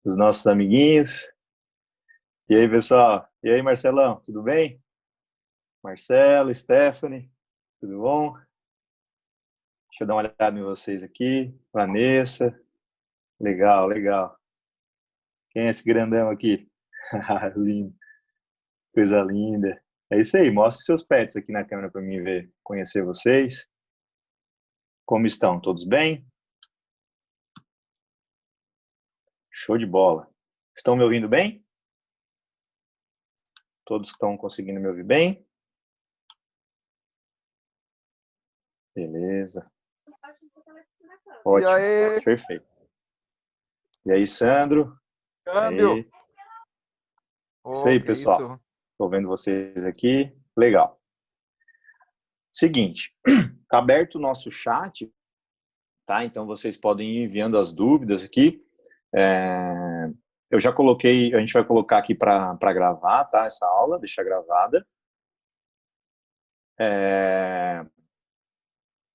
dos nossos amiguinhos. E aí, pessoal? E aí, Marcelão, tudo bem? Marcelo, Stephanie, tudo bom? Deixa eu dar uma olhada em vocês aqui. Vanessa, legal, legal. Quem é esse grandão aqui? Lindo, coisa linda. É isso aí, mostre seus pets aqui na câmera para mim ver, conhecer vocês. Como estão? Todos bem? Show de bola. Estão me ouvindo bem? Todos estão conseguindo me ouvir bem? Beleza. E Ótimo, aí, perfeito. E aí, Sandro? câmbio? Aí. Isso Oh, aí, que pessoal. isso? Estou vendo vocês aqui. Legal. Seguinte, tá aberto o nosso chat, tá? Então vocês podem ir enviando as dúvidas aqui. Eu já coloquei, a gente vai colocar aqui para gravar, tá? Essa aula, deixar gravada.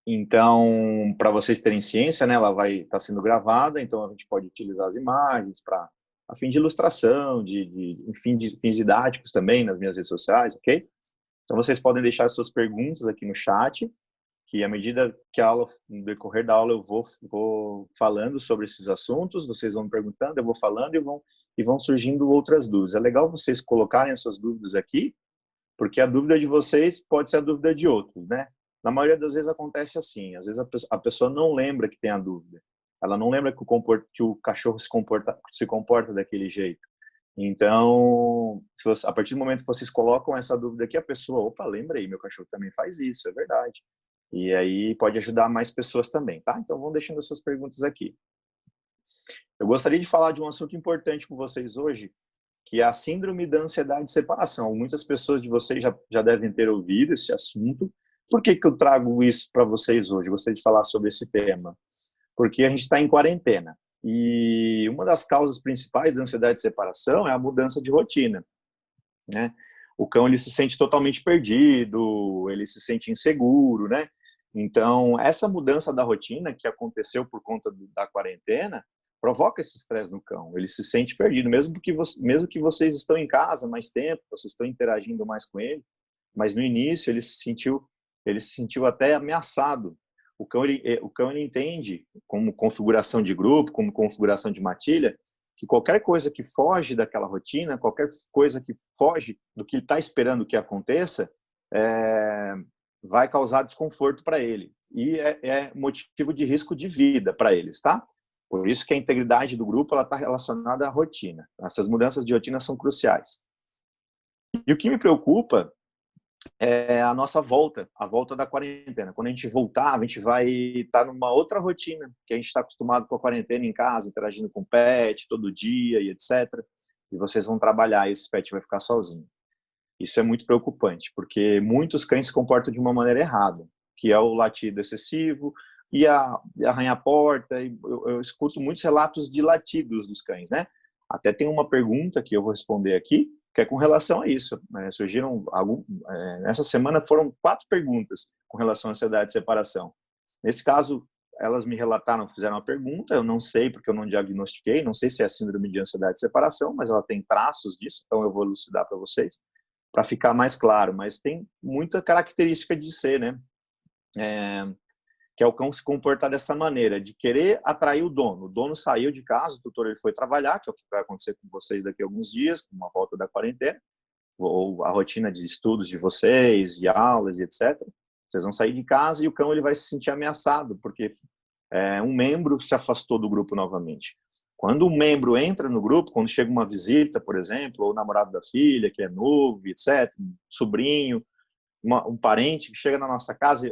Então, para vocês terem ciência, né? Ela vai estar sendo gravada, então a gente pode utilizar as imagens para a fim de ilustração, enfim, de fins didáticos também nas minhas redes sociais, ok? Então vocês podem deixar suas perguntas aqui no chat, que à medida que a aula, no decorrer da aula, eu vou falando sobre esses assuntos, vocês vão me perguntando, eu vou falando e vão surgindo outras dúvidas. É legal vocês colocarem as suas dúvidas aqui, porque a dúvida de vocês pode ser a dúvida de outros, né? Na maioria das vezes acontece assim, às vezes a pessoa não lembra que tem a dúvida, ela não lembra que o cachorro se comporta daquele jeito. Então, a partir do momento que vocês colocam essa dúvida aqui, a pessoa, opa, lembrei, meu cachorro também faz isso, é verdade. E aí pode ajudar mais pessoas também, tá? Então, vão deixando as suas perguntas aqui. Eu gostaria de falar de um assunto importante com vocês hoje, que é a síndrome da ansiedade de separação. Muitas pessoas de vocês já devem ter ouvido esse assunto. Por que eu trago isso para vocês hoje? Eu gostaria de falar sobre esse tema. Porque a gente está em quarentena. E uma das causas principais da ansiedade de separação é a mudança de rotina, né? O cão, ele se sente totalmente perdido, ele se sente inseguro, né? Então, essa mudança da rotina que aconteceu por conta da quarentena provoca esse estresse no cão. Ele se sente perdido, mesmo que vocês estão em casa mais tempo, vocês estão interagindo mais com ele, mas no início ele se sentiu até ameaçado. O cão ele entende, como configuração de grupo, como configuração de matilha, que qualquer coisa que foge daquela rotina, qualquer coisa que foge do que ele está esperando que aconteça, vai causar desconforto para ele. E é motivo de risco de vida para eles, tá? Por isso que a integridade do grupo está relacionada à rotina. Essas mudanças de rotina são cruciais. E o que me preocupa é a nossa volta, a volta da quarentena. Quando a gente voltar, a gente vai estar numa outra rotina, que a gente está acostumado com a quarentena em casa, interagindo com o pet todo dia e etc. E vocês vão trabalhar e esse pet vai ficar sozinho. Isso é muito preocupante, porque muitos cães se comportam de uma maneira errada, que é o latido excessivo e arranhar a porta. Eu escuto muitos relatos de latidos dos cães, né? Até tem uma pergunta que eu vou responder aqui, que é com relação a isso. Nessa semana foram 4 perguntas com relação à ansiedade de separação. Nesse caso, elas me relataram, fizeram uma pergunta, eu não sei porque eu não diagnostiquei, não sei se é síndrome de ansiedade de separação, mas ela tem traços disso, então eu vou elucidar para vocês, para ficar mais claro, mas tem muita característica de ser, né? Que é o cão se comportar dessa maneira, de querer atrair o dono. O dono saiu de casa, o tutor ele foi trabalhar, que é o que vai acontecer com vocês daqui a alguns dias, com uma volta da quarentena, ou a rotina de estudos de vocês, de aulas e etc. Vocês vão sair de casa e o cão ele vai se sentir ameaçado, porque um membro se afastou do grupo novamente. Quando um membro entra no grupo, quando chega uma visita, por exemplo, ou o namorado da filha, que é novo, etc., um sobrinho, um parente que chega na nossa casa,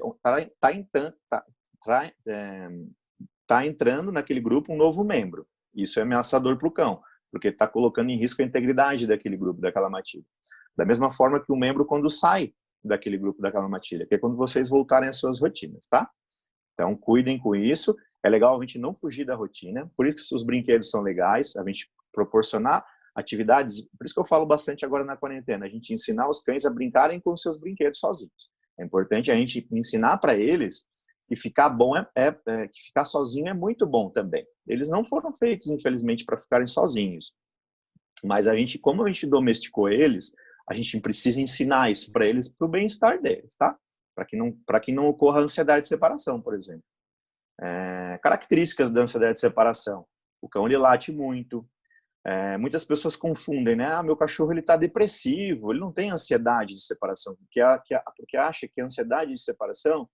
está entrando naquele grupo um novo membro. Isso é ameaçador para o cão, porque está colocando em risco a integridade daquele grupo, daquela matilha. Da mesma forma que o membro quando sai daquele grupo, daquela matilha, que é quando vocês voltarem às suas rotinas, tá? Então, cuidem com isso. É legal a gente não fugir da rotina, por isso que os brinquedos são legais, a gente proporcionar atividades, por isso que eu falo bastante agora na quarentena, a gente ensinar os cães a brincarem com os seus brinquedos sozinhos. É importante a gente ensinar para eles que ficar bom que ficar sozinho é muito bom também. Eles não foram feitos, infelizmente, para ficarem sozinhos. Mas como a gente domesticou eles, a gente precisa ensinar isso para eles, para o bem-estar deles, tá? Para que não ocorra ansiedade de separação, por exemplo. Características da ansiedade de separação. O cão, ele late muito. Muitas pessoas confundem, né? Meu cachorro, ele está depressivo, ele não tem ansiedade de separação, porque acha que a ansiedade de separação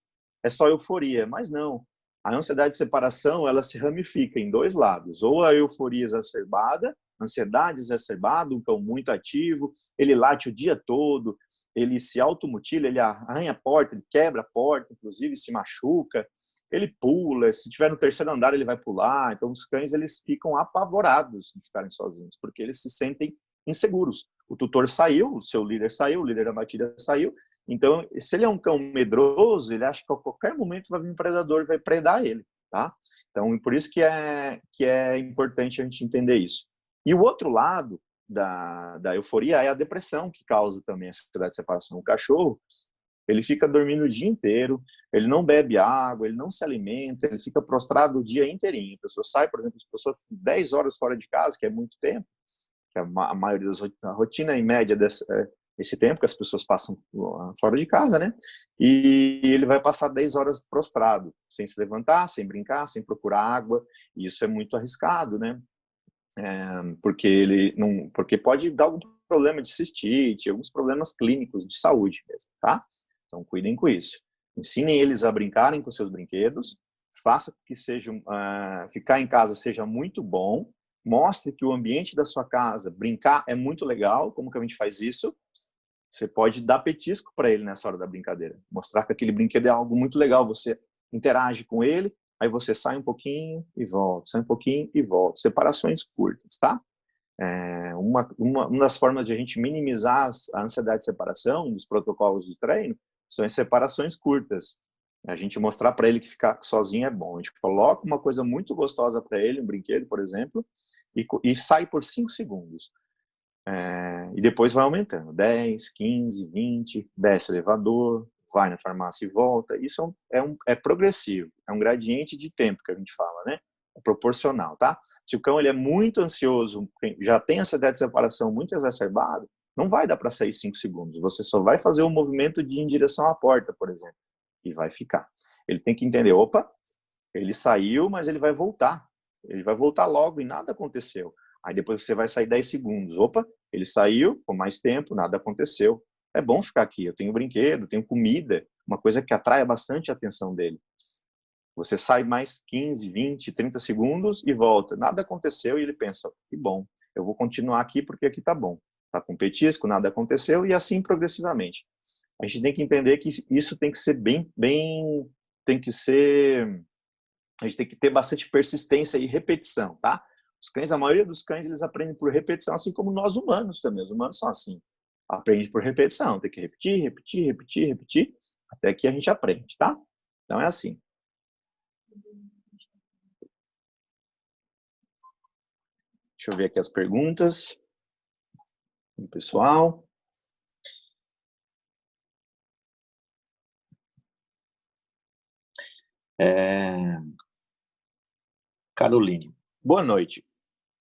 é só euforia, mas não. A ansiedade de separação, ela se ramifica em dois lados, ou a euforia exacerbada, ansiedade exacerbada, um cão muito ativo, ele late o dia todo, ele se automutila, ele arranha a porta, ele quebra a porta, inclusive se machuca, ele pula, se estiver no terceiro andar ele vai pular. Então os cães, eles ficam apavorados de ficarem sozinhos, porque eles se sentem inseguros. O tutor saiu, o seu líder saiu, o líder da batida saiu. Então, se ele é um cão medroso, ele acha que a qualquer momento vai vir um predador e vai predar ele, tá? Então, por isso que é importante a gente entender isso. E o outro lado da euforia é a depressão, que causa também a ansiedade de separação. O cachorro, ele fica dormindo o dia inteiro, ele não bebe água, ele não se alimenta, ele fica prostrado o dia inteirinho. A pessoa sai, por exemplo, a pessoa fica 10 horas fora de casa, que é muito tempo, que a maioria a rotina em média esse tempo que as pessoas passam fora de casa, né? E ele vai passar 10 horas prostrado, sem se levantar, sem brincar, sem procurar água, e isso é muito arriscado, né? Porque pode dar algum problema de cistite, alguns problemas clínicos de saúde mesmo, tá? Então, cuidem com isso. Ensinem eles a brincarem com seus brinquedos, faça que ficar em casa seja muito bom, mostre que o ambiente da sua casa, brincar é muito legal. Como que a gente faz isso? Você pode dar petisco para ele nessa hora da brincadeira, mostrar que aquele brinquedo é algo muito legal, você interage com ele, aí você sai um pouquinho e volta, sai um pouquinho e volta. Separações curtas, tá? Uma das formas de a gente minimizar a ansiedade de separação, dos protocolos de treino, são as separações curtas. A gente mostrar para ele que ficar sozinho é bom. A gente coloca uma coisa muito gostosa para ele, um brinquedo, por exemplo, e sai por 5 segundos. E depois vai aumentando. 10, 15, 20, desce o elevador, vai na farmácia e volta. Isso é progressivo. É um gradiente de tempo que a gente fala, né? É proporcional, tá? Se o cão ele é muito ansioso, já tem ansiedade de separação muito exacerbada, não vai dar para sair 5 segundos. Você só vai fazer um movimento de ir em direção à porta, por exemplo, e vai ficar. Ele tem que entender, opa, ele saiu, mas ele vai voltar. Ele vai voltar logo e nada aconteceu. Aí depois você vai sair 10 segundos. Opa, ele saiu, ficou mais tempo, nada aconteceu. É bom ficar aqui, eu tenho brinquedo, tenho comida, uma coisa que atrai bastante a atenção dele. Você sai mais 15, 20, 30 segundos e volta. Nada aconteceu e ele pensa, que bom, eu vou continuar aqui porque aqui tá bom. Tá com petisco, nada aconteceu e assim progressivamente. A gente tem que entender que isso tem que ser a gente tem que ter bastante persistência e repetição, tá? A maioria dos cães, eles aprendem por repetição, assim como nós humanos também. Os humanos são assim. Aprende por repetição, tem que repetir, repetir, repetir, repetir, até que a gente aprende, tá? Então é assim. Deixa eu ver aqui as perguntas do pessoal. Caroline. Boa noite.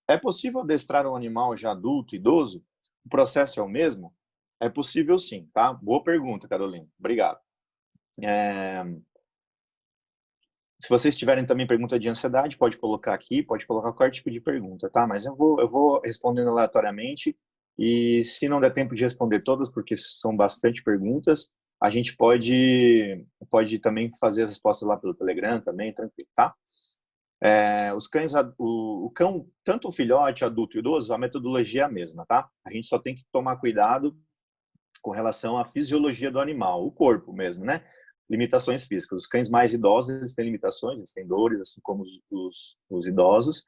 É possível adestrar um animal já adulto, idoso? O processo é o mesmo? É possível sim, tá? Boa pergunta, Caroline. Obrigado. Se vocês tiverem também pergunta de ansiedade, pode colocar aqui, pode colocar qualquer tipo de pergunta, tá? Mas eu vou respondendo aleatoriamente e se não der tempo de responder todas, porque são bastante perguntas, a gente pode também fazer as respostas lá pelo Telegram também, tranquilo, tá? Os cães, o cão, tanto o filhote, adulto e idoso, a metodologia é a mesma, tá? A gente só tem que tomar cuidado com relação à fisiologia do animal, o corpo mesmo, né? Limitações físicas. Os cães mais idosos, eles têm limitações, eles têm dores, assim como os idosos.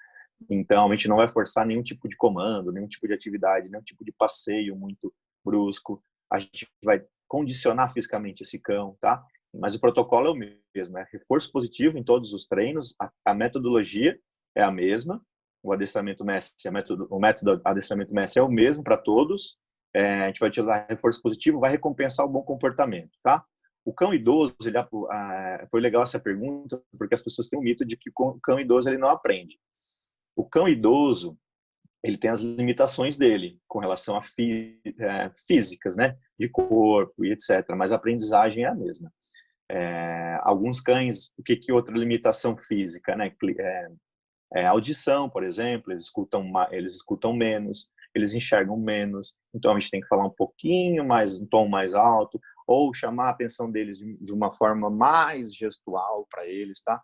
Então, a gente não vai forçar nenhum tipo de comando, nenhum tipo de atividade, nenhum tipo de passeio muito brusco. A gente vai condicionar fisicamente esse cão, tá? Mas o protocolo é o mesmo, é reforço positivo em todos os treinos, a metodologia é a mesma, o adestramento mestre, o método adestramento mestre é o mesmo para todos, a gente vai utilizar reforço positivo, vai recompensar o bom comportamento, tá? O cão idoso, foi legal essa pergunta, porque as pessoas têm um mito de que o cão idoso ele não aprende. O cão idoso, ele tem as limitações dele com relação a físicas, né, de corpo e etc. Mas a aprendizagem é a mesma. Alguns cães, o que outra limitação física, né? Audição, por exemplo, eles escutam menos, eles enxergam menos, então a gente tem que falar um pouquinho mais, um tom mais alto, ou chamar a atenção deles de uma forma mais gestual para eles, tá?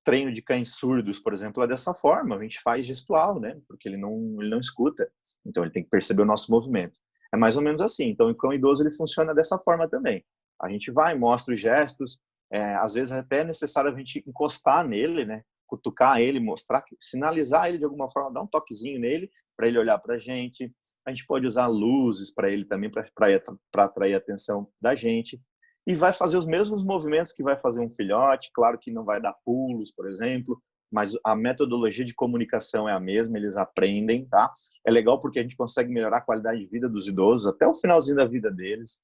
Treino de cães surdos, por exemplo, é dessa forma, a gente faz gestual, né? Porque ele não escuta, então ele tem que perceber o nosso movimento. É mais ou menos assim, então o cão idoso ele funciona dessa forma também. A gente vai, mostra os gestos, às vezes é até necessário a gente encostar nele, né? Cutucar ele, mostrar, sinalizar ele de alguma forma, dar um toquezinho nele, para ele olhar para a gente. A gente pode usar luzes para ele também, para atrair a atenção da gente. E vai fazer os mesmos movimentos que vai fazer um filhote, claro que não vai dar pulos, por exemplo, mas a metodologia de comunicação é a mesma, eles aprendem, tá? É legal porque a gente consegue melhorar a qualidade de vida dos idosos até o finalzinho da vida deles.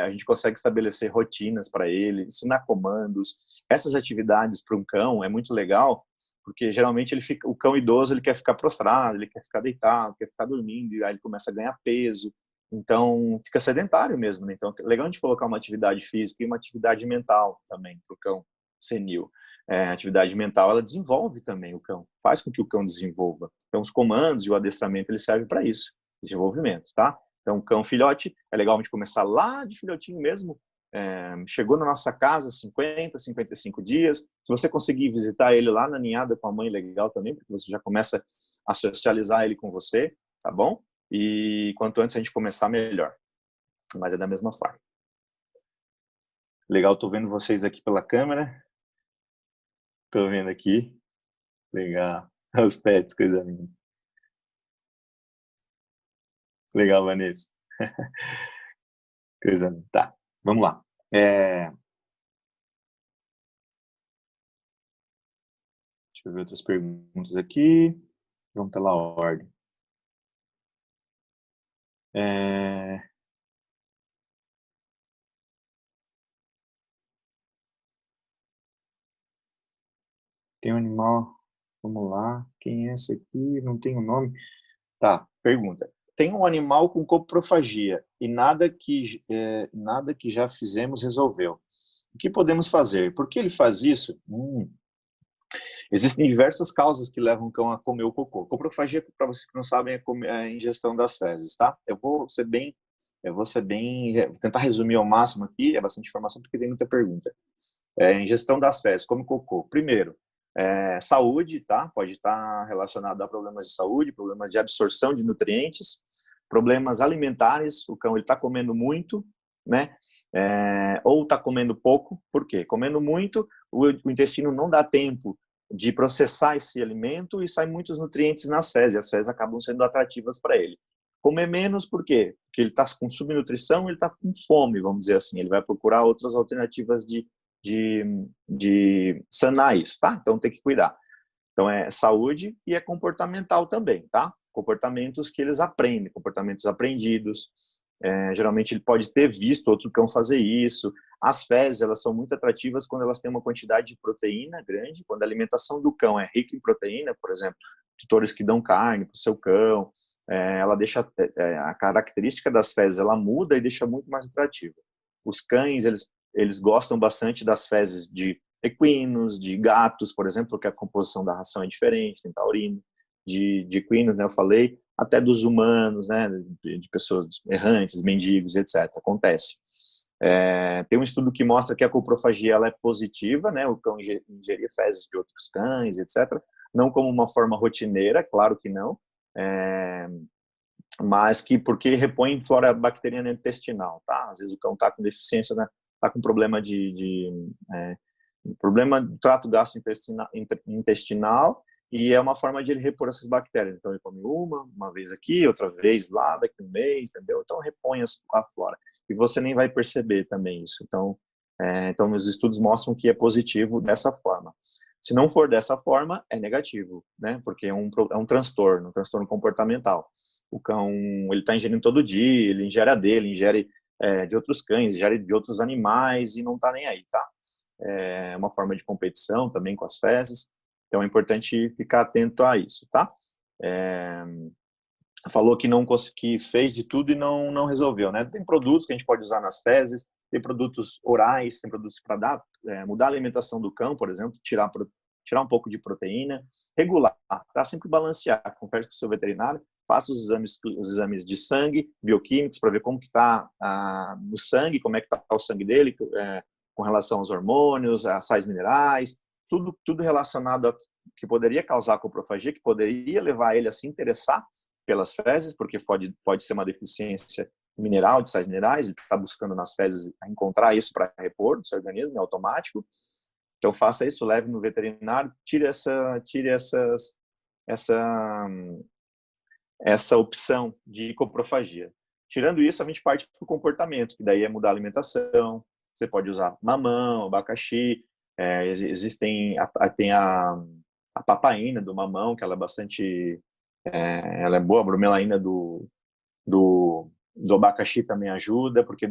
A gente consegue estabelecer rotinas para ele, ensinar comandos. Essas atividades para um cão é muito legal, porque geralmente o cão idoso ele quer ficar prostrado, ele quer ficar deitado, quer ficar dormindo, e aí ele começa a ganhar peso. Então, fica sedentário mesmo, né? Então, é legal a gente colocar uma atividade física e uma atividade mental também para o cão senil. A atividade mental, ela desenvolve também o cão, faz com que o cão desenvolva. Então, os comandos e o adestramento, eles servem para isso, desenvolvimento, tá? Então, cão filhote, é legal a gente começar lá de filhotinho mesmo, chegou na nossa casa 50, 55 dias, se você conseguir visitar ele lá na ninhada com a mãe, legal também, porque você já começa a socializar ele com você, tá bom? E quanto antes a gente começar, melhor. Mas é da mesma forma. Legal, tô vendo vocês aqui pela câmera. Tô vendo aqui. Legal. Os pets, coisa linda. Legal, Vanessa. Coisa linda. Tá, vamos lá. Deixa eu ver outras perguntas aqui. Vamos pela ordem. Tem um animal, vamos lá, quem é esse aqui? Não tem o nome. Tá, pergunta. Tem um animal com coprofagia e nada que já fizemos resolveu. O que podemos fazer? Por que ele faz isso? Existem diversas causas que levam o cão a comer o cocô. Coprofagia, para vocês que não sabem, é a ingestão das fezes, tá? Vou tentar resumir ao máximo aqui, é bastante informação porque tem muita pergunta. Ingestão das fezes, come cocô. Primeiro, saúde, tá? Pode estar relacionado a problemas de saúde, problemas de absorção de nutrientes, problemas alimentares, o cão está comendo muito, né? Ou está comendo pouco, por quê? Comendo muito, o intestino não dá tempo de processar esse alimento e saem muitos nutrientes nas fezes, e as fezes acabam sendo atrativas para ele. Comer menos, por quê? Porque ele está com subnutrição, ele está com fome, vamos dizer assim, ele vai procurar outras alternativas de sanar isso, tá? Então tem que cuidar. Então é saúde e é comportamental também, tá? Comportamentos que eles aprendem, comportamentos aprendidos. Geralmente ele pode ter visto outro cão fazer isso. As fezes, elas são muito atrativas quando elas têm uma quantidade de proteína grande, quando a alimentação do cão é rica em proteína, por exemplo, tutores que dão carne para o seu cão, ela deixa a característica das fezes, ela muda e deixa muito mais atrativa. Os cães, eles gostam bastante das fezes de equinos, de gatos, por exemplo, porque a composição da ração é diferente, tem taurino, de equinos, né, eu falei, até dos humanos, né, de pessoas errantes, mendigos, etc. Acontece. Tem um estudo que mostra que a coprofagia ela é positiva, né, o cão ingerir fezes de outros cães, etc. Não como uma forma rotineira, claro que não, mas que porque repõe flora bacteriana intestinal, tá? Às vezes o cão está com deficiência, né? Está com problema problema do trato gastrointestinal e é uma forma de ele repor essas bactérias. Então ele come uma vez aqui, outra vez lá, daqui a um mês, entendeu? Então repõe a flora e você nem vai perceber também isso. Então os estudos mostram que é positivo dessa forma. Se não for dessa forma, é negativo, né? Porque é um transtorno comportamental. O cão, ele está ingerindo todo dia, ele ingere a dele, ingere de outros cães, já de outros animais, e não está nem aí, tá? É uma forma de competição também com as fezes, então é importante ficar atento a isso, tá? Falou que que fez de tudo e não resolveu, né? Tem produtos que a gente pode usar nas fezes, tem produtos orais, tem produtos para mudar a alimentação do cão, por exemplo, tirar um pouco de proteína, regular, tá? Sempre balancear, converse com o seu veterinário, faça os exames de sangue, bioquímicos, para ver como que está no sangue, como é que está o sangue dele, com relação aos hormônios, a sais minerais, tudo relacionado a que poderia causar coprofagia, que poderia levar ele a se interessar pelas fezes, porque pode ser uma deficiência mineral, de sais minerais, ele está buscando nas fezes encontrar isso para repor no seu organismo, é automático. Então faça isso, leve no veterinário, tire essa opção de coprofagia. Tirando isso, a gente parte para o comportamento, que daí é mudar a alimentação, você pode usar mamão, abacaxi, tem a papaína do mamão, que ela é bastante... ela é boa, a bromelaína do abacaxi também ajuda, por quê?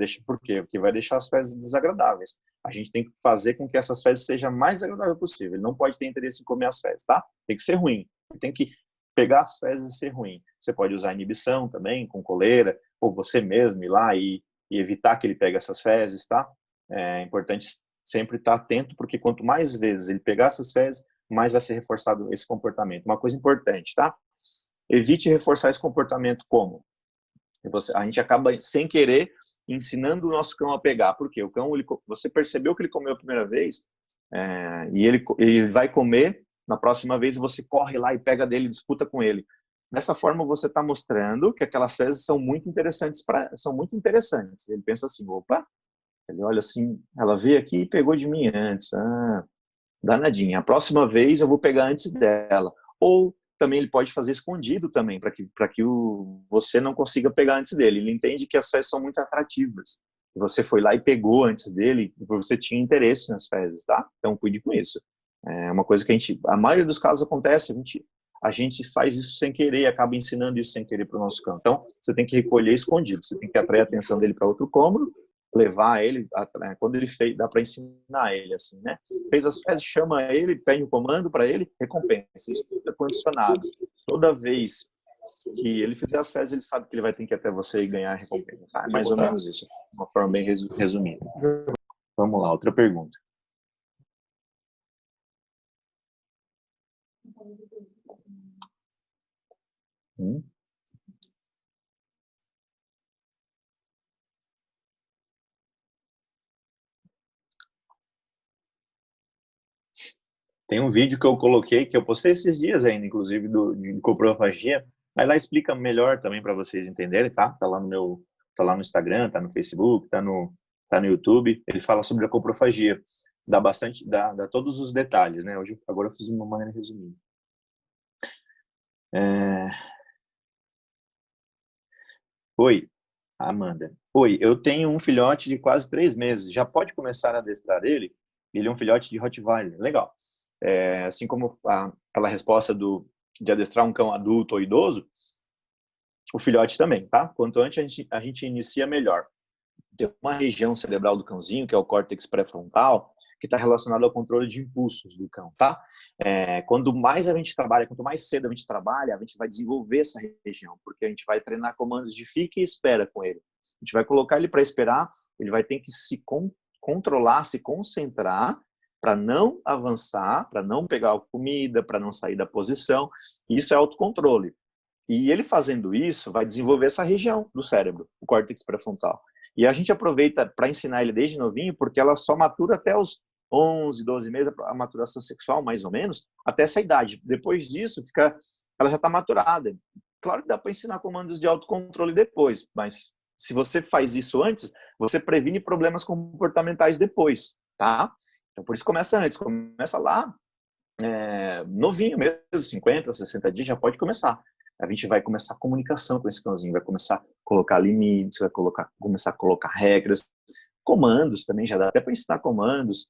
Porque vai deixar as fezes desagradáveis. A gente tem que fazer com que essas fezes sejam mais agradáveis possível. Ele não pode ter interesse em comer as fezes, tá? Tem que ser ruim. Tem que pegar as fezes e ser ruim. Você pode usar inibição também, com coleira, ou você mesmo ir lá e evitar que ele pegue essas fezes, tá? É importante sempre estar atento, porque quanto mais vezes ele pegar essas fezes, mais vai ser reforçado esse comportamento. Uma coisa importante, tá? Evite reforçar esse comportamento como? A gente acaba, sem querer, ensinando o nosso cão a pegar. Por quê? O cão, você percebeu que ele comeu a primeira vez, e ele vai comer, na próxima vez você corre lá e pega dele e disputa com ele. Dessa forma, você está mostrando que aquelas fezes são muito interessantes. Ele pensa assim, opa, ele olha assim, ela veio aqui e pegou de mim antes. Danadinha. A próxima vez eu vou pegar antes dela. Ou também ele pode fazer escondido também, para que você não consiga pegar antes dele. Ele entende que as fezes são muito atrativas. Você foi lá e pegou antes dele, você tinha interesse nas fezes, tá? Então cuide com isso. É uma coisa que a maioria dos casos acontece, a gente faz isso sem querer, acaba ensinando isso sem querer para o nosso cão. Então, você tem que recolher escondido, você tem que atrair a atenção dele para outro cômodo, levar ele, quando ele fez, dá para ensinar ele, assim, né? Fez as fezes, chama ele, pede um comando para ele, recompensa. Isso tudo é condicionado. Toda vez que ele fizer as fezes, ele sabe que ele vai ter que ir até você e ganhar a recompensa. Tá? É mais ou menos isso, de uma forma bem resumida. Vamos lá, outra pergunta. Tem um vídeo que eu coloquei, que eu postei esses dias ainda, inclusive, de coprofagia. Aí lá explica melhor também para vocês entenderem, tá? Tá lá no Instagram, tá no Facebook, tá no YouTube. Ele fala sobre a coprofagia. Dá todos os detalhes, né? Agora eu fiz uma maneira resumida. Oi, Amanda. Oi, eu tenho um filhote de quase 3 meses. Já pode começar a adestrar ele? Ele é um filhote de Rottweiler. Legal. Assim como aquela resposta de adestrar um cão adulto ou idoso, o filhote também, tá? Quanto antes a gente inicia, melhor. Tem uma região cerebral do cãozinho, que é o córtex pré-frontal, que está relacionado ao controle de impulsos do cão, tá? Quanto mais cedo a gente trabalha, a gente vai desenvolver essa região, porque a gente vai treinar comandos de fica e espera com ele. A gente vai colocar ele para esperar, ele vai ter que se controlar, se concentrar, para não avançar, para não pegar a comida, para não sair da posição. Isso é autocontrole. E ele fazendo isso, vai desenvolver essa região do cérebro, o córtex pré-frontal. E a gente aproveita para ensinar ele desde novinho, porque ela só matura até os 11, 12 meses, a maturação sexual, mais ou menos, até essa idade. Depois disso, ela já está maturada. Claro que dá para ensinar comandos de autocontrole depois, mas se você faz isso antes, você previne problemas comportamentais depois, tá? Então, por isso começa antes, começa lá, novinho mesmo, 50, 60 dias, já pode começar. A gente vai começar a comunicação com esse cãozinho, vai começar a colocar limites, vai começar a colocar regras, comandos também, já dá até para ensinar comandos,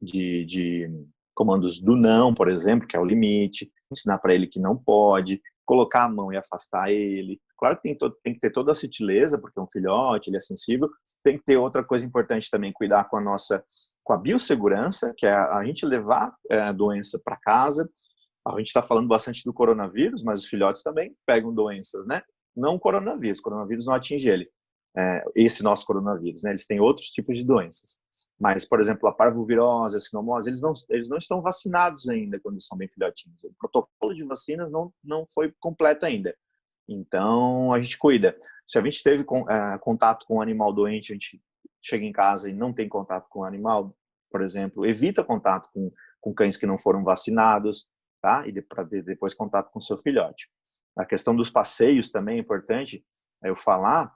de comandos do não, por exemplo, que é o limite, ensinar para ele que não pode, colocar a mão e afastar ele. Claro que tem que ter toda a sutileza, porque é um filhote, ele é sensível. Tem que ter outra coisa importante também, cuidar com a biossegurança, que é a gente levar a doença para casa. A gente está falando bastante do coronavírus, mas os filhotes também pegam doenças, né? Não o coronavírus não atinge ele, esse nosso coronavírus, né? Eles têm outros tipos de doenças. Mas, por exemplo, a parvovirose, a sinomose, eles não estão vacinados ainda quando são bem filhotinhos. O protocolo de vacinas não foi completo ainda. Então, a gente cuida. Se a gente teve contato com um animal doente, a gente chega em casa e não tem contato com o animal, por exemplo, evita contato com cães que não foram vacinados, tá? E para depois contato com o seu filhote. A questão dos passeios também é importante eu falar,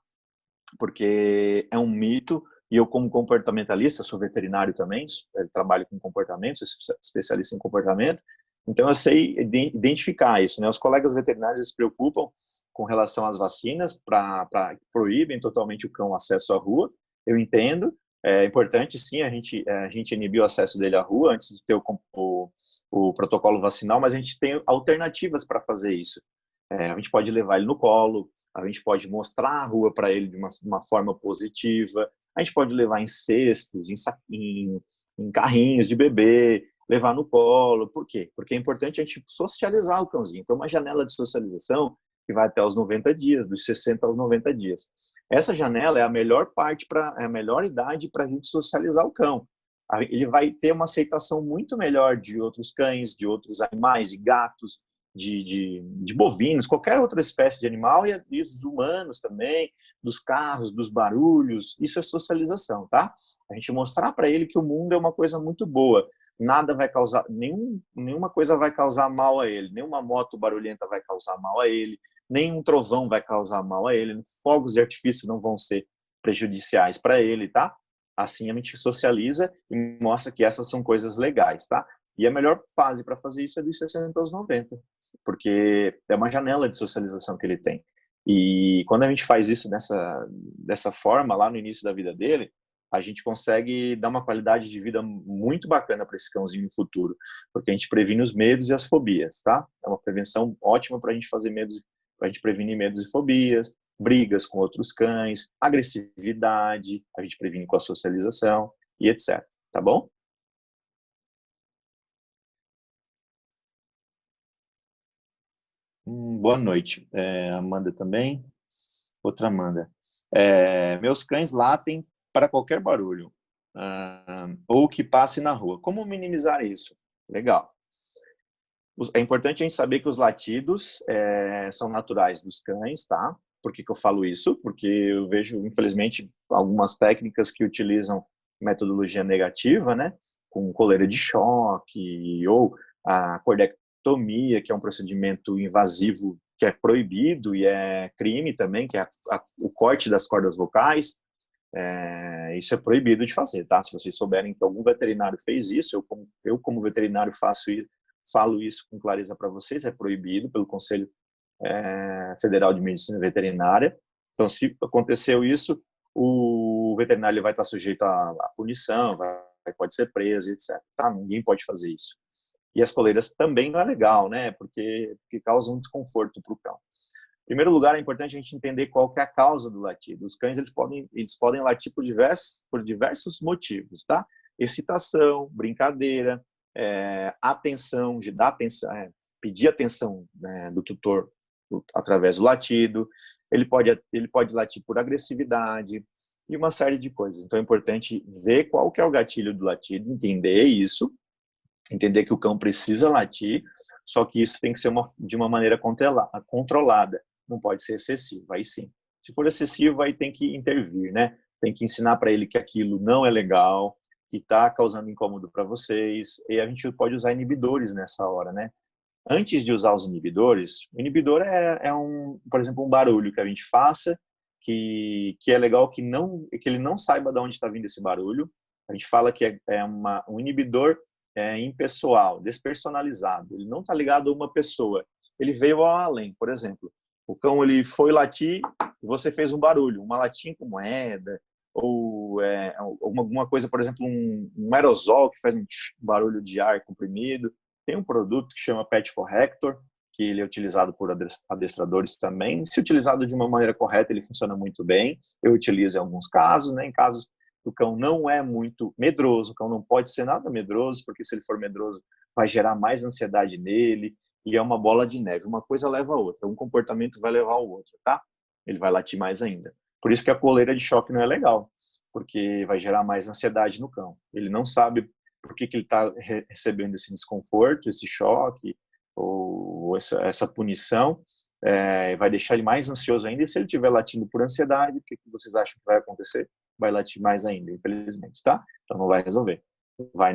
porque é um mito, e eu como comportamentalista, sou veterinário também, trabalho com comportamento, sou especialista em comportamento, então eu sei identificar isso, né? Os colegas veterinários se preocupam com relação às vacinas, para proíbem totalmente o cão acesso à rua, eu entendo, é importante sim, a gente inibir o acesso dele à rua antes de ter o protocolo vacinal, mas a gente tem alternativas para fazer isso. A gente pode levar ele no colo, a gente pode mostrar a rua para ele de uma forma positiva, a gente pode levar em cestos, em carrinhos de bebê, levar no colo. Por quê? Porque é importante a gente socializar o cãozinho. Então, uma janela de socialização que vai até os 90 dias, dos 60 aos 90 dias. Essa janela é a melhor é a melhor idade para a gente socializar o cão. Ele vai ter uma aceitação muito melhor de outros cães, de outros animais, de gatos, de bovinos, qualquer outra espécie de animal, e dos humanos também, dos carros, dos barulhos. Isso é socialização, tá? A gente mostrar para ele que o mundo é uma coisa muito boa. Nada vai causar, nenhuma coisa vai causar mal a ele, nenhuma moto barulhenta vai causar mal a ele, nenhum trovão vai causar mal a ele, fogos de artifício não vão ser prejudiciais para ele, tá? Assim a gente socializa e mostra que essas são coisas legais, tá? E a melhor fase para fazer isso é dos 60 aos 90, porque é uma janela de socialização que ele tem. E quando a gente faz isso dessa forma, lá no início da vida dele, a gente consegue dar uma qualidade de vida muito bacana para esse cãozinho no futuro, porque a gente previne os medos e as fobias, tá? É uma prevenção ótima para a gente para a gente prevenir medos e fobias, brigas com outros cães, agressividade, a gente previne com a socialização e etc. Tá bom? Boa noite. Amanda também. Outra Amanda. Meus cães latem para qualquer barulho, ou que passe na rua. Como minimizar isso? Legal. É importante a gente saber que os latidos são naturais dos cães, tá? Por que eu falo isso? Porque eu vejo, infelizmente, algumas técnicas que utilizam metodologia negativa, né? Com coleira de choque, ou a cordectomia, que é um procedimento invasivo que é proibido e é crime também, que é o corte das cordas vocais. Isso é proibido de fazer, tá? Se vocês souberem que algum veterinário fez isso, eu como veterinário falo isso com clareza para vocês, é proibido pelo Conselho Federal de Medicina Veterinária. Então, se aconteceu isso, o veterinário vai estar sujeito à punição, pode ser preso, etc. Tá? Ninguém pode fazer isso. E as coleiras também não é legal, né? Porque causam um desconforto para o cão. Em primeiro lugar, é importante a gente entender qual que é a causa do latido. Os cães eles podem latir por diversos motivos, tá? Excitação, brincadeira, atenção, pedir atenção, né, do tutor através do latido. Ele pode latir por agressividade e uma série de coisas. Então é importante ver qual que é o gatilho do latido, entender isso, entender que o cão precisa latir, só que isso tem que ser de uma maneira controlada, não pode ser excessivo, aí sim. Se for excessivo, aí tem que intervir, né? Tem que ensinar para ele que aquilo não é legal, que está causando incômodo para vocês, e a gente pode usar inibidores nessa hora, né? Antes de usar os inibidores, o inibidor por exemplo, um barulho que a gente faça, que é legal que ele não saiba de onde está vindo esse barulho. A gente fala que um inibidor impessoal, despersonalizado. Ele não está ligado a uma pessoa. Ele veio ao além. Por exemplo, o cão ele foi latir e você fez um barulho, uma latinha com moeda, ou alguma coisa, por exemplo, um aerosol que faz um barulho de ar comprimido. Tem um produto que chama Pet Corrector, porque ele é utilizado por adestradores também. Se utilizado de uma maneira correta, ele funciona muito bem. Eu utilizo em alguns casos, né? Em casos que o cão não é muito medroso, o cão não pode ser nada medroso, porque se ele for medroso, vai gerar mais ansiedade nele, e é uma bola de neve. Uma coisa leva a outra, um comportamento vai levar ao outro, tá? Ele vai latir mais ainda. Por isso que a coleira de choque não é legal, porque vai gerar mais ansiedade no cão. Ele não sabe por que ele está recebendo esse desconforto, esse choque, ou essa punição, vai deixar ele mais ansioso ainda. E se ele estiver latindo por ansiedade, o que vocês acham que vai acontecer? Vai latir mais ainda, infelizmente, tá? Então não vai resolver.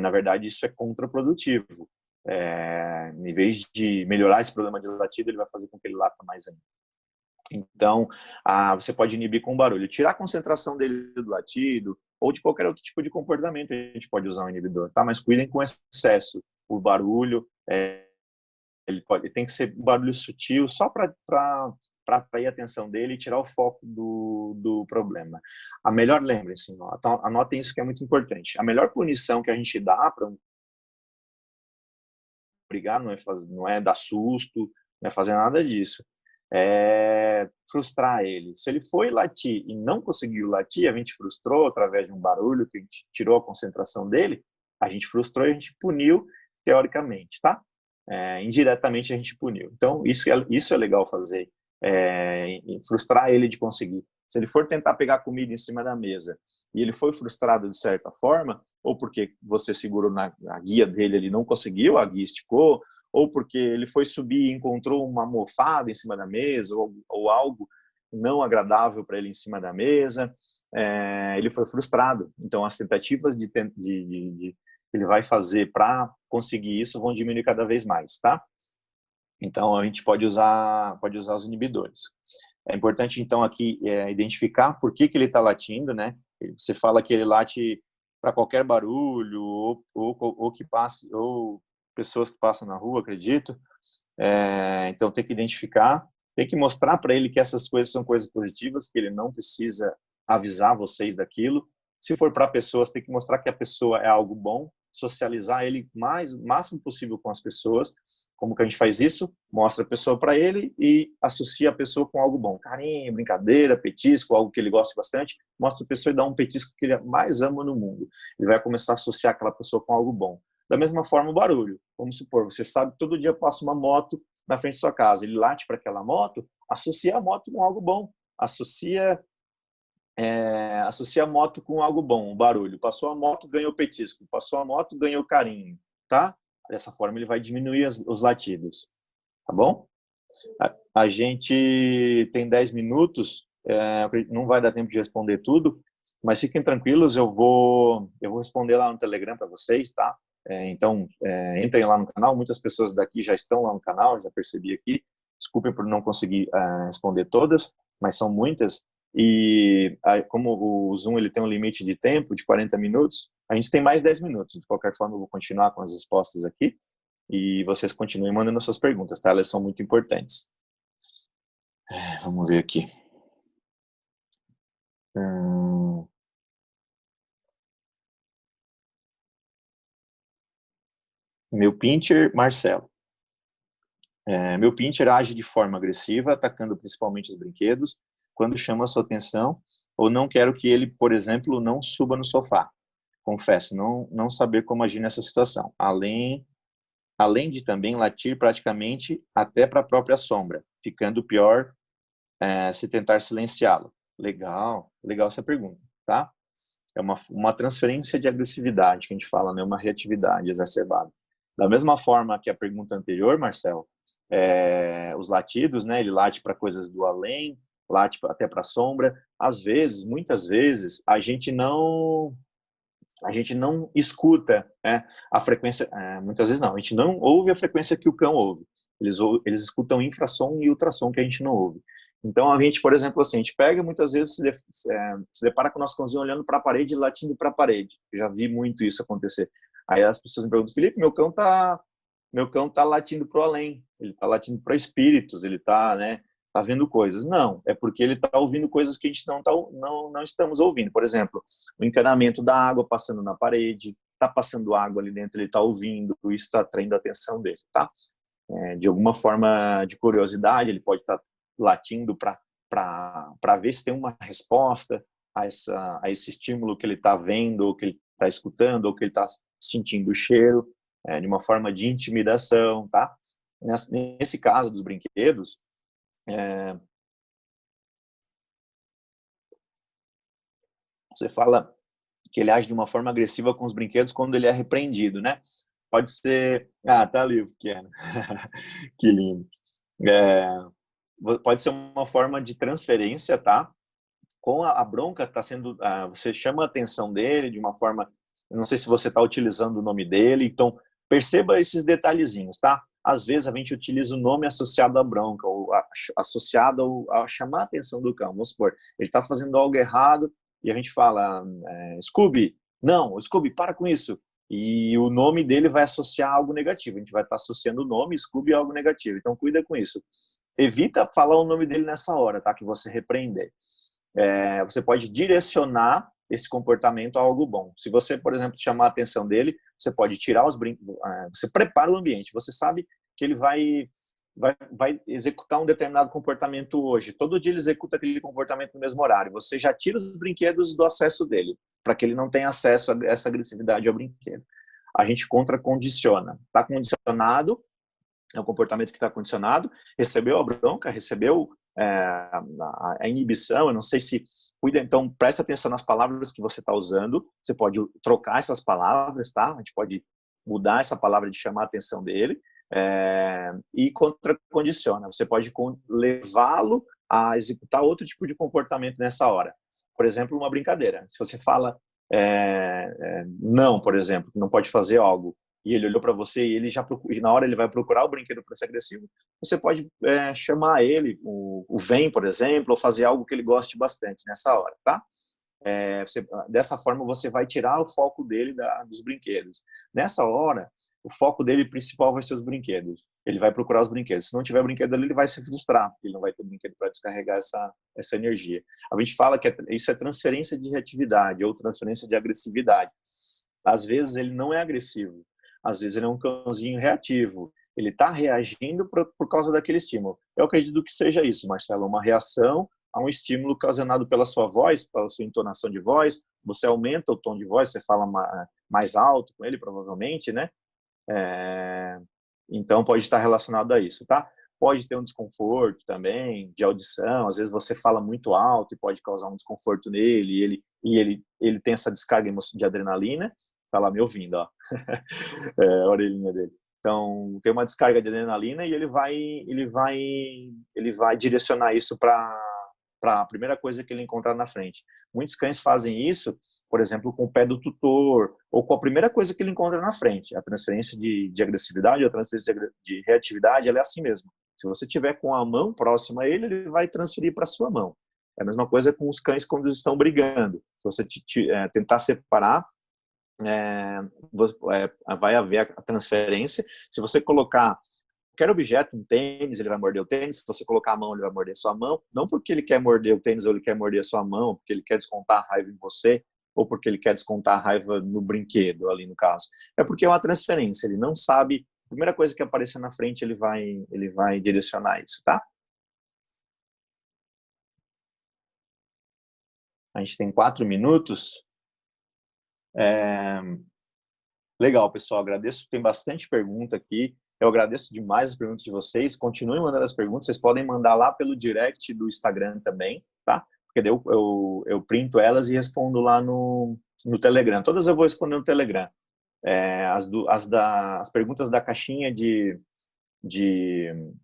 Na verdade, isso é contraprodutivo. Em vez de melhorar esse problema de latido, ele vai fazer com que ele lata mais ainda. Então, você pode inibir com barulho, tirar a concentração dele do latido ou de qualquer outro tipo de comportamento, a gente pode usar um inibidor, tá? Mas cuidem com excesso. O barulho, ele tem que ser um barulho sutil, só para atrair a atenção dele e tirar o foco do problema. Lembrem-se, anotem isso que é muito importante. A melhor punição que a gente dá para brigar não é dar susto, não é fazer nada disso. É frustrar ele. Se ele foi latir e não conseguiu latir, a gente frustrou através de um barulho que a gente tirou a concentração dele, a gente frustrou e a gente puniu teoricamente, tá? Indiretamente a gente puniu. Então, isso é legal fazer, frustrar ele de conseguir. Se ele for tentar pegar comida em cima da mesa e ele foi frustrado de certa forma, ou porque você segurou na guia dele, ele não conseguiu, a guia esticou, ou porque ele foi subir e encontrou uma almofada em cima da mesa, ou algo não agradável para ele em cima da mesa, ele foi frustrado. Então, as tentativas que ele vai fazer para conseguir isso vão diminuir cada vez mais, tá? Então, a gente pode usar os inibidores. É importante, então, aqui identificar por que ele está latindo, né? Você fala que ele late para qualquer barulho, ou que passe, ou pessoas que passam na rua, acredito. Então, tem que identificar, tem que mostrar para ele que essas coisas são coisas positivas, que ele não precisa avisar vocês daquilo. Se for para pessoas, tem que mostrar que a pessoa é algo bom, socializar ele o máximo possível com as pessoas. Como que a gente faz isso? Mostra a pessoa para ele e associa a pessoa com algo bom. Carinho, brincadeira, petisco, algo que ele gosta bastante. Mostra a pessoa e dá um petisco que ele mais ama no mundo. Ele vai começar a associar aquela pessoa com algo bom. Da mesma forma, o barulho. Vamos supor, você sabe que todo dia passa uma moto na frente da sua casa. Ele late para aquela moto, associa a moto com algo bom. Associa a moto com algo bom, um barulho. Passou a moto, ganhou petisco. Passou a moto, ganhou carinho, tá? Dessa forma, ele vai diminuir os latidos, tá bom? A gente tem 10 minutos, não vai dar tempo de responder tudo, mas fiquem tranquilos, eu vou responder lá no Telegram para vocês, tá? Então, entrem lá no canal, muitas pessoas daqui já estão lá no canal, já percebi aqui. Desculpem por não conseguir responder todas, mas são muitas. E como o Zoom ele tem um limite de tempo de 40 minutos, a gente tem mais 10 minutos. De qualquer forma, eu vou continuar com as respostas aqui e vocês continuem mandando suas perguntas, tá? Elas são muito importantes. Vamos ver aqui. Meu pincher, Marcelo. Meu pincher age de forma agressiva, atacando principalmente os brinquedos, quando chama a sua atenção, ou não quero que ele, por exemplo, não suba no sofá. Confesso, não saber como agir nessa situação. Além de também latir praticamente até para a própria sombra, ficando pior se tentar silenciá-lo. Legal essa pergunta, tá? É uma transferência de agressividade que a gente fala, né? Uma reatividade exacerbada. Da mesma forma que a pergunta anterior, Marcelo, os latidos, né? Ele late para coisas do além, late até para a sombra. Às vezes, muitas vezes, a gente não escuta, né, a frequência, muitas vezes não, a gente não ouve a frequência que o cão ouve. Eles escutam infrassom e ultrassom que a gente não ouve. Então, a gente, por exemplo, assim, a gente pega muitas vezes se depara com o nosso cãozinho olhando para a parede e latindo para a parede. Eu já vi muito isso acontecer. Aí as pessoas me perguntam, Felipe, meu cão tá latindo para o além, ele tá latindo para espíritos, ele tá, né, tá vendo coisas. Não, é porque ele tá ouvindo coisas que a gente não estamos ouvindo. Por exemplo, o encanamento da água passando na parede, tá passando água ali dentro, ele tá ouvindo, isso está atraindo a atenção dele, tá? de alguma forma de curiosidade, ele pode estar latindo para ver se tem uma resposta a esse estímulo que ele está vendo, ou que ele está escutando, ou que ele está sentindo o cheiro, de uma forma de intimidação, tá? Nesse caso dos brinquedos, você fala que ele age de uma forma agressiva com os brinquedos quando ele é repreendido, né? Pode ser... Ah, tá ali o pequeno. Que lindo. Pode ser uma forma de transferência, tá? Com a bronca está sendo... você chama a atenção dele de uma forma... Eu não sei se você está utilizando o nome dele, então perceba esses detalhezinhos, tá? Às vezes a gente utiliza o nome associado à bronca, ou associado a chamar a atenção do cão. Vamos supor, ele está fazendo algo errado e a gente fala, Scooby, não, Scooby, para com isso. E o nome dele vai associar algo negativo. A gente vai estar associando o nome Scooby a algo negativo. Então, cuida com isso. Evita falar o nome dele nessa hora, tá? Que você repreender. Você pode direcionar esse comportamento a algo bom. Se você, por exemplo, chamar a atenção dele, você pode tirar os brincos, você prepara o ambiente, você sabe que ele vai executar um determinado comportamento hoje. Todo dia ele executa aquele comportamento no mesmo horário. Você já tira os brinquedos do acesso dele, para que ele não tenha acesso a essa agressividade ao brinquedo. A gente contracondiciona. Está condicionado, é um comportamento que está condicionado, recebeu a bronca, recebeu a inibição, eu não sei se cuida, então presta atenção nas palavras que você está usando, você pode trocar essas palavras, tá? A gente pode mudar essa palavra de chamar a atenção dele, e contracondiciona, você pode levá-lo a executar outro tipo de comportamento nessa hora. Por exemplo, uma brincadeira, se você fala não, por exemplo, não pode fazer algo, e ele olhou para você e ele já procura, na hora ele vai procurar o brinquedo para ser agressivo, você pode chamar ele, o vem, por exemplo, ou fazer algo que ele goste bastante nessa hora, tá? Dessa forma você vai tirar o foco dele dos brinquedos. Nessa hora, o foco dele principal vai ser os brinquedos. Ele vai procurar os brinquedos. Se não tiver brinquedo ali, ele vai se frustrar, porque ele não vai ter brinquedo para descarregar essa energia. A gente fala que isso é transferência de reatividade ou transferência de agressividade. Às vezes ele não é agressivo, às vezes ele é um cãozinho reativo. Ele está reagindo por causa daquele estímulo. Eu acredito que seja isso, Marcelo, uma reação a um estímulo ocasionado pela sua voz, pela sua entonação de voz. Você aumenta o tom de voz, você fala mais alto com ele, provavelmente, né? Então, pode estar relacionado a isso, tá? Pode ter um desconforto também, de audição. Às vezes você fala muito alto e pode causar um desconforto nele, e ele tem essa descarga de adrenalina. Tá lá me ouvindo, ó. A orelhinha dele. Então, tem uma descarga de adrenalina e ele vai direcionar isso para a primeira coisa que ele encontrar na frente. Muitos cães fazem isso, por exemplo, com o pé do tutor, ou com a primeira coisa que ele encontra na frente. A transferência de agressividade, a transferência de reatividade, ela é assim mesmo. Se você tiver com a mão próxima a ele, ele vai transferir para a sua mão. É a mesma coisa com os cães quando eles estão brigando. Se você tentar separar, vai haver a transferência. Se você colocar qualquer objeto, um tênis, ele vai morder o tênis. Se você colocar a mão, ele vai morder a sua mão. Não porque ele quer morder o tênis ou ele quer morder a sua mão, porque ele quer descontar a raiva em você, ou porque ele quer descontar a raiva no brinquedo, ali no caso. É porque é uma transferência. Ele não sabe. A primeira coisa que aparecer na frente, ele vai direcionar isso, tá? A gente tem 4 minutos. Legal, pessoal, agradeço, tem bastante pergunta aqui, eu agradeço demais as perguntas de vocês, continuem mandando as perguntas, vocês podem mandar lá pelo direct do Instagram também, tá? Porque daí eu printo elas e respondo lá no Telegram, todas eu vou responder no Telegram. As perguntas da caixinha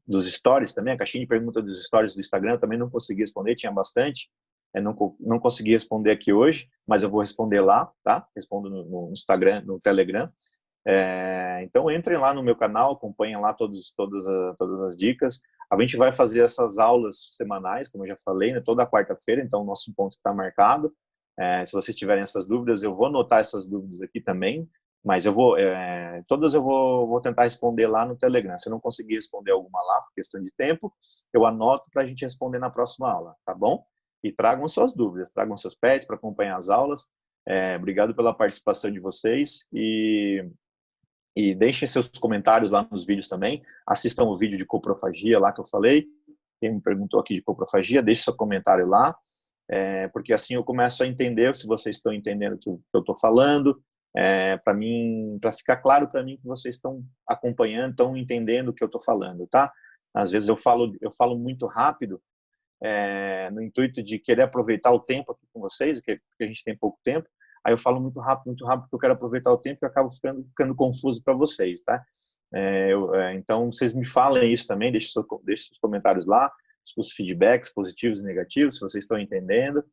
dos stories também, a caixinha de perguntas dos stories do Instagram, também não consegui responder, tinha bastante, não consegui responder aqui hoje, mas eu vou responder lá, tá? Respondo no Instagram, no Telegram. Então entrem lá no meu canal, acompanhem lá todas as dicas. A gente vai fazer essas aulas semanais, como eu já falei, né? Toda quarta-feira, então o nosso encontro está marcado. Se vocês tiverem essas dúvidas, eu vou anotar essas dúvidas aqui também, mas todas eu vou tentar responder lá no Telegram. Se eu não conseguir responder alguma lá, por questão de tempo, eu anoto para a gente responder na próxima aula, tá bom? E tragam suas dúvidas, tragam seus pets para acompanhar as aulas. Obrigado pela participação de vocês e E deixem seus comentários lá nos vídeos também. Assistam o vídeo de coprofagia lá que eu falei. Quem me perguntou aqui de coprofagia, deixe seu comentário lá, porque assim eu começo a entender se vocês estão entendendo o que eu estou falando, para ficar claro para mim que vocês estão acompanhando, estão entendendo o que eu estou falando, tá? Às vezes eu falo muito rápido, no intuito de querer aproveitar o tempo aqui com vocês, porque a gente tem pouco tempo. Aí eu falo muito rápido, porque eu quero aproveitar o tempo e eu acabo ficando confuso para vocês, tá? Então, vocês me falem isso também, deixem seus comentários lá, os feedbacks positivos e negativos, se vocês estão entendendo,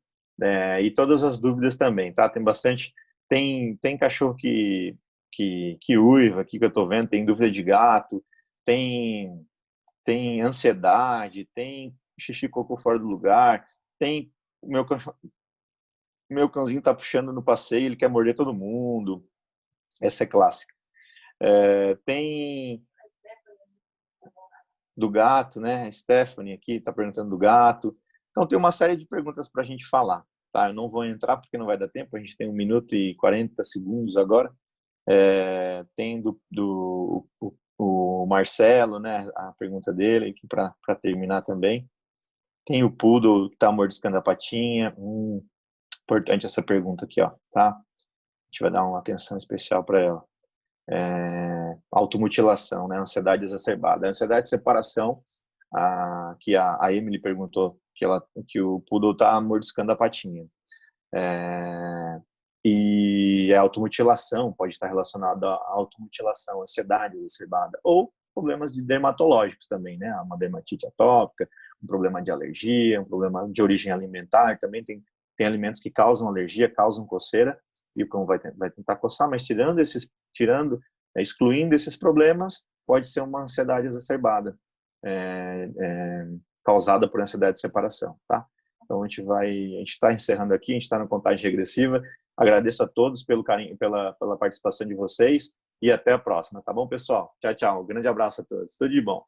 e todas as dúvidas também, tá? Tem bastante, tem cachorro que uiva aqui que eu tô vendo, tem dúvida de gato, tem ansiedade, tem xixi e cocô fora do lugar, tem o meu cãozinho tá puxando no passeio, ele quer morder todo mundo. Essa é clássica. Tem do gato, né? Stephanie aqui tá perguntando do gato. Então tem uma série de perguntas para a gente falar, tá? Eu não vou entrar porque não vai dar tempo, a gente tem 1 minuto e 40 segundos agora. Tem o Marcelo, né? A pergunta dele aqui para terminar também. Tem o Poodle que tá mordiscando a patinha. Importante essa pergunta aqui, ó, tá? A gente vai dar uma atenção especial para ela. Automutilação, né? Ansiedade exacerbada. A ansiedade de separação, que a Emily perguntou, que o Poodle tá mordiscando a patinha. E a automutilação pode estar relacionada à automutilação, ansiedade exacerbada, ou problemas dermatológicos também, né? Uma dermatite atópica, um problema de alergia, um problema de origem alimentar, também tem alimentos que causam alergia, causam coceira, e o cão vai tentar coçar, mas excluindo esses problemas, pode ser uma ansiedade exacerbada, causada por ansiedade de separação, tá? Então a gente está encerrando aqui, a gente está na contagem regressiva. Agradeço a todos pelo carinho, pela participação de vocês, e até a próxima, tá bom, pessoal? Tchau, tchau. Um grande abraço a todos. Tudo de bom.